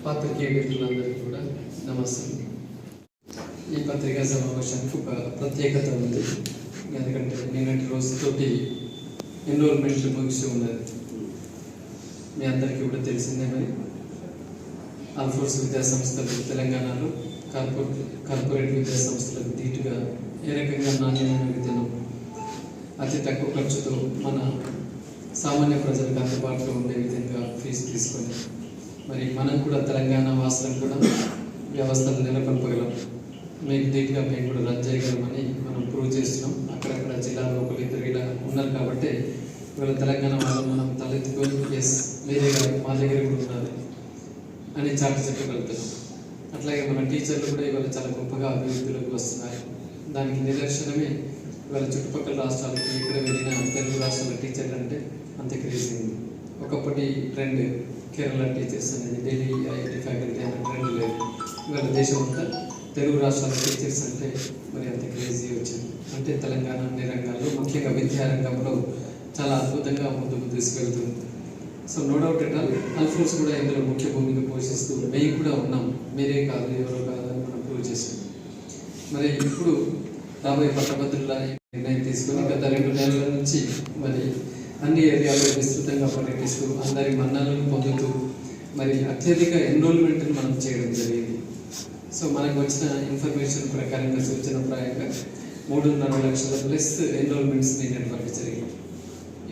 పాత్రికేయ మిత్రులందరికీ కూడా నమస్తే. ఈ పత్రికా సమావేశానికి ఒక ప్రత్యేకత ఉంది. ఎందుకంటే నిన్నటి రోజుతోటి ఎన్రోల్మెంట్ ముగిసి ఉన్నది. మీ అందరికీ కూడా తెలిసిందే. మరి ఆల్ఫోర్స్ విద్యా సంస్థలు తెలంగాణలో కార్పొరేట్ విద్యా సంస్థలకు ధీటుగా ఏ రకంగా నాణ్యమైన విద్యను అతి తక్కువ ఖర్చుతో మన సామాన్య ప్రజలకు అందుబాటులో ఉండే విధంగా ఫీజు తీసుకొని మరి మనం కూడా తెలంగాణ వాసులను కూడా వ్యవస్థలు నెలకొల్పగలం, మీకు ధీటుగా మేము కూడా రన్ చేయగలమని మనం ప్రూవ్ చేస్తున్నాం. అక్కడక్కడ జిల్లాలో ఒకరిద్దరు ఇలా ఉన్నారు కాబట్టి ఇవాళ తెలంగాణ వాళ్ళు మనం తలెత్తుకొని ఎస్ మీరే కాదు మా దగ్గర కూడా ఉన్నారు అని చాటి చెప్పగలుగుతున్నాం. అట్లాగే మన టీచర్లు కూడా ఇవాళ చాలా గొప్పగా అభివృద్ధిలోకి వస్తున్నారు. దానికి నిదర్శనమే ఇవాళ చుట్టుపక్కల రాష్ట్రాలకు ఎక్కడ వెళ్ళిన తెలుగు రాష్ట్రాల టీచర్లు అంటే అంత క్రేజీ ఉంది. ఒకప్పటి ట్రెండ్ కేరళ టీచర్స్ అనేది, ఢిల్లీ ఐఐటి ఫ్యాకల్టీ అనే ట్రెండ్ లేదు. ఇవాళ దేశం అంతా తెలుగు రాష్ట్రాల టీచర్స్ అంటే మరి అంత క్రేజీ వచ్చింది. అంటే తెలంగాణ అన్ని రంగాల్లో ముఖ్యంగా విద్యారంగంలో చాలా అద్భుతంగా ముందుకు తీసుకెళ్తుంది. So no doubt at all Alphores కూడా ఇందులో ముఖ్య భూమిక పోషిస్తూ మేము కూడా ఉన్నాం, మీరే కాదు ఎవరో కాదు అని మనం ప్రూవ్ చేసాం. మరి ఇప్పుడు రాబోయే పట్టభద్రుల నిర్ణయం తీసుకొని గత 2 నెలల నుంచి మరి అన్ని ఏరియాలో విస్తృతంగా పర్యటిస్తూ అందరి మన్ననలను పొందుతూ మరి అత్యధిక ఎన్రోల్మెంట్ని మనం చేయడం జరిగింది. సో మనకు వచ్చిన ఇన్ఫర్మేషన్ ప్రకారంగా సూచనప్రాయంగా 3.5 లక్షల ప్లస్ ఎన్రోల్మెంట్స్ నిన్నటి వరకు జరిగింది.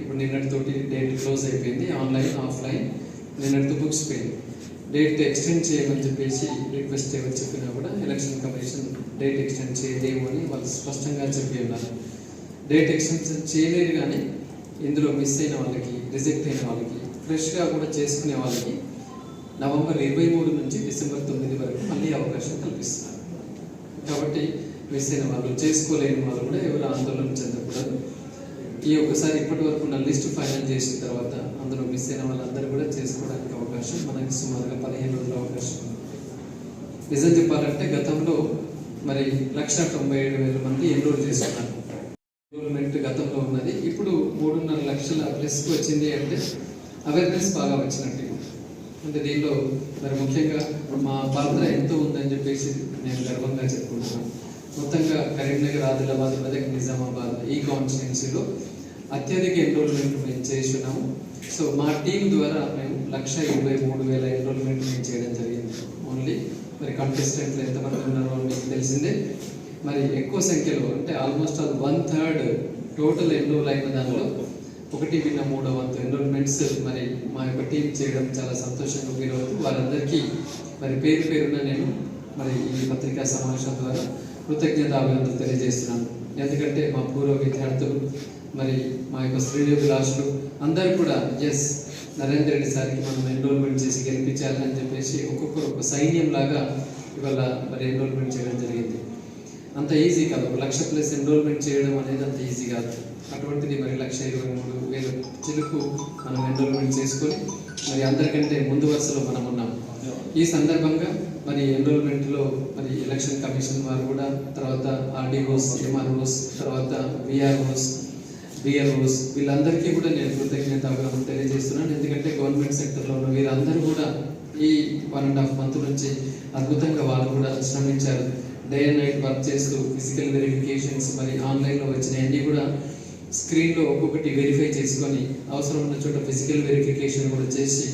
ఇప్పుడు నిన్నటితోటి డేట్ క్లోజ్ అయిపోయింది, ఆన్లైన్ ఆఫ్లైన్. నిన్నటితో బుక్స్ పోయింది. డేట్ ఎక్స్టెండ్ చేయమని చెప్పేసి రిక్వెస్ట్ ఎవరు చెప్పినా కూడా ఎలక్షన్ కమిషన్ డేట్ ఎక్స్టెండ్ చేయలేము అని వాళ్ళు స్పష్టంగా చెప్పి ఉన్నారు. డేట్ ఎక్స్టెన్షన్ చేయలేదు, కానీ ఇందులో మిస్ అయిన వాళ్ళకి, రిజెక్ట్ అయిన వాళ్ళకి, ఫ్రెష్గా కూడా చేసుకునే వాళ్ళకి నవంబర్ 23 నుంచి డిసెంబర్ 9 వరకు మళ్ళీ అవకాశం కల్పిస్తున్నారు. కాబట్టి మిస్ అయిన వాళ్ళు, చేసుకోలేని వాళ్ళు కూడా ఎవరు ఆందోళన చెందకూడదు. ఈ ఒకసారి ఇప్పటి వరకు ఉన్న లిస్ట్ ఫైనల్ చేసిన తర్వాత అందులో మిస్ అయిన వాళ్ళందరూ కూడా చేసుకోవడానికి అవకాశం మనకి సుమారుగా 15 రోజుల అవకాశం ఉంది. నిజం చెప్పాలంటే గతంలో మరి 1,97,000 మంది ఎన్రోల్ చేసుకున్నారు. ఎన్రోల్మెంట్ గతంలో ఉన్నది ఇప్పుడు 3.5 లక్షల ప్లస్కి వచ్చింది. అంటే అవేర్నెస్ బాగా వచ్చినట్టు. అంటే దీనిలో మరి ముఖ్యంగా మా పాత్ర ఎంతో ఉందని చెప్పేసి నేను గర్వంగా చెప్పుకుంటున్నాను. మొత్తంగా కరీంనగర్, ఆదిలాబాద్, మెదక్, నిజామాబాద్ ఈ కాన్స్టిట్యున్సీలో అత్యధిక ఎన్రోల్మెంట్ మేము చేస్తున్నాము. సో మా టీం ద్వారా మేము 1,23,000 ఎన్రోల్మెంట్ మేము చేయడం జరిగింది. ఓన్లీ మరి కంటెస్టెంట్లు ఎంతమంది ఉన్నారో మీకు తెలిసిందే. మరి ఎక్కువ సంఖ్యలో అంటే ఆల్మోస్ట్ ఆల్ 1/3 టోటల్ ఎన్రోల్ అయిన దానిలో 1/3 వంతు ఎన్రోల్మెంట్స్ మరి మా యొక్క టీం చేయడం చాలా సంతోషంగా ఫీల్ అవుతూ వారందరికీ మరి పేరు పేరున నేను మరి ఈ పత్రికా సమావేశం ద్వారా కృతజ్ఞతాభివందనలు తెలియజేస్తున్నాను. ఎందుకంటే మా పూర్వ విద్యార్థులు మరి మా యొక్క శ్రేయోభిలాషులు అందరూ కూడా ఎస్ నరేందర్ రెడ్డి సార్కి మనం ఎన్రోల్మెంట్ చేసి గెలిపించాలని చెప్పేసి ఒక్కొక్కరు ఒక సైన్యం లాగా ఇవాళ మరి ఎన్రోల్మెంట్ చేయడం జరిగింది. అంత ఈజీ కాదు, 1 లక్ష ప్లస్ ఎన్రోల్మెంట్ చేయడం అనేది అంత ఈజీ కాదు. అటువంటిది మరి 1,23,000 చిలుకు మనం ఎన్రోల్మెంట్ చేసుకొని మరి అందరికంటే ముందు వరుసలో మనం ఉన్నాం. ఈ సందర్భంగా మరి ఎన్రోల్మెంట్లో మరి ఎలక్షన్ కమిషన్ వారు కూడా, తర్వాత ఆర్డీఓస్, ఎంఆర్ఓస్, తర్వాత విఆర్ఓస్, బిఎల్ఓస్ వీళ్ళందరికీ కూడా నేను కృతజ్ఞతాభివందనలు తెలియజేస్తున్నాను. ఎందుకంటే గవర్నమెంట్ సెక్టర్లో ఉన్న వీరందరూ కూడా ఈ 1.5 మంత్ నుంచి అద్భుతంగా వాళ్ళు కూడా శ్రమించారు. డే అండ్ నైట్ వర్క్ చేస్తూ ఫిజికల్ వెరిఫికేషన్స్ మరి ఆన్లైన్లో వచ్చినాయన్నీ కూడా స్క్రీన్లో ఒక్కొక్కటి వెరిఫై చేసుకొని అవసరం ఉన్న చోట ఫిజికల్ వెరిఫికేషన్ కూడా చేసి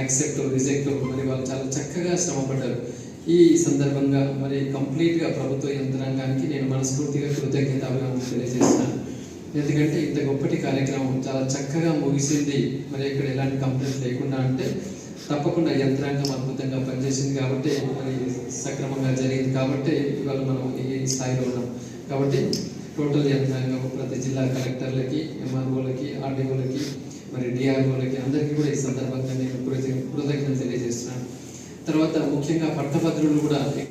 యాక్సెప్ట్, రిజెక్ట్ మరి వాళ్ళు చాలా చక్కగా శ్రమపడ్డారు. ఈ సందర్భంగా మరి కంప్లీట్గా ప్రభుత్వ యంత్రాంగానికి నేను మనస్ఫూర్తిగా కృతజ్ఞతాభివందనలు తెలియజేస్తున్నాను. ఎందుకంటే ఇంత గొప్పటి కార్యక్రమం చాలా చక్కగా ముగిసింది. మరి ఇక్కడ ఎలాంటి కంప్లైంట్ లేకుండా అంటే తప్పకుండా యంత్రాంగం అద్భుతంగా పనిచేసింది కాబట్టి మరి సక్రమంగా జరిగింది కాబట్టి ఇవాళ మనం ఈ స్థాయిలో ఉన్నాం. కాబట్టి టోటల్ యంత్రాంగం ప్రతి జిల్లా కలెక్టర్లకి, ఎంఆర్ఓలకి, ఆర్డీఓలకి, మరి డిఆర్ఓలకి అందరికీ కూడా ఈ సందర్భంగా నేను కృతజ్ఞతలు తెలియజేస్తున్నాను. తర్వాత ముఖ్యంగా పట్టభద్రులు కూడా